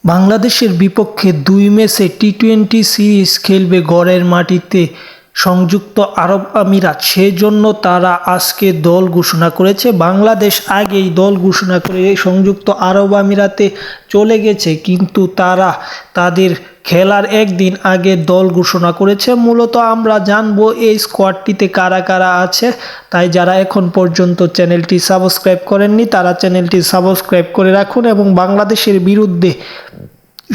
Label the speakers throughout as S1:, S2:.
S1: বাংলাদেশের বিপক্ষে ২ ম্যাচে টি-২০ সিরিজ খেলবে ঘরের মাটিতে সংযুক্ত আরব আমিরাত। সেজন্য তারা আজকে দল ঘোষণা করেছে। বাংলাদেশ আগেই দল ঘোষণা করে সংযুক্ত আরব আমিরাতে চলে গেছে, কিন্তু তারা তাদের খেলার একদিন আগে দল ঘোষণা করেছে। মূলত আমরা জানবো এই স্কোয়াডটিতে কারা কারা আছে। তাই যারা এখন পর্যন্ত চ্যানেলটি সাবস্ক্রাইব করেননি তারা চ্যানেলটি সাবস্ক্রাইব করে রাখুন এবং বাংলাদেশের বিরুদ্ধে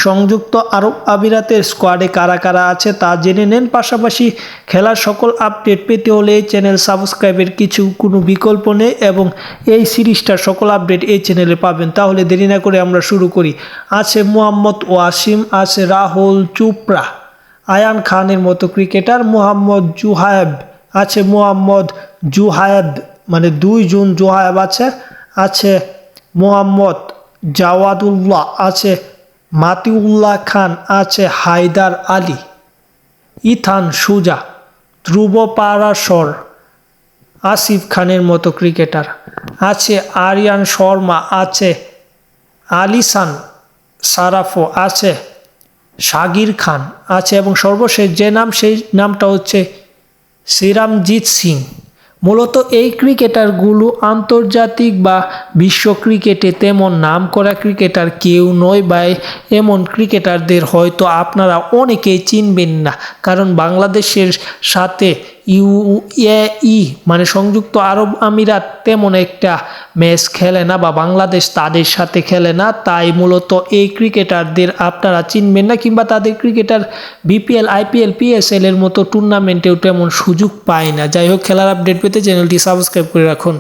S1: সংযুক্ত আরব আমিরাতের স্কোয়াডে কারা কারা আছে তা জেনে নেন। পাশাপাশি খেলার সকল আপডেট পেতে হলে এই চ্যানেল সাবস্ক্রাইবের কোনো বিকল্প নেই এবং এই সিরিজটার সকল আপডেট এই চ্যানেলে পাবেন। তাহলে দেরি না করে আমরা শুরু করি। আছে মোহাম্মদ ওয়াসিম, আছে রাহুল চোপড়া, আয়ান খানের মতো ক্রিকেটার, মোহাম্মদ জুহায়েব আছে, মোহাম্মদ জুহায়েব মানে 2 জুন জুহায়েব আছে মোহাম্মদ জাওয়াদুল্লাহ, আছে মাতিউল্লাহ খান, আছে হায়দার আলী, ইথান সুজা, ধ্রুব পারাশর, আসিফ খানের মতো ক্রিকেটার, আছে আরিয়ান শর্মা, আছে আলিসান সারাফো, আছে সাগির খান আছে এবং সর্বশেষ যে নাম সেই নামটা হচ্ছে সিরামজিৎ সিং। মূলত এই ক্রিকেটারগুলো আন্তর্জাতিক বা বিশ্ব ক্রিকেটে তেমন নাম করা ক্রিকেটার কেউ নয়, বা এমন ক্রিকেটারদের হয়তো আপনারা অনেকেই চিনবেন না, কারণ বাংলাদেশের সাথে ইউএই মানে সংযুক্ত আরব আমিরাত তেমন একটা ম্যাচ খেলে না বা বাংলাদেশ তাদের সাথে খেলে না। তাই মূলত এই ক্রিকেটারদের আপনারা চিনবেন না, কিংবা তাদের ক্রিকেটার বিপিএল, আইপিএল, পিএসএল এর মতো টুর্নামেন্টেও তেমন সুযোগ পায় না। যাই হোক, খেলার আপডেট পেতে চ্যানেলটি সাবস্ক্রাইব করে রাখুন।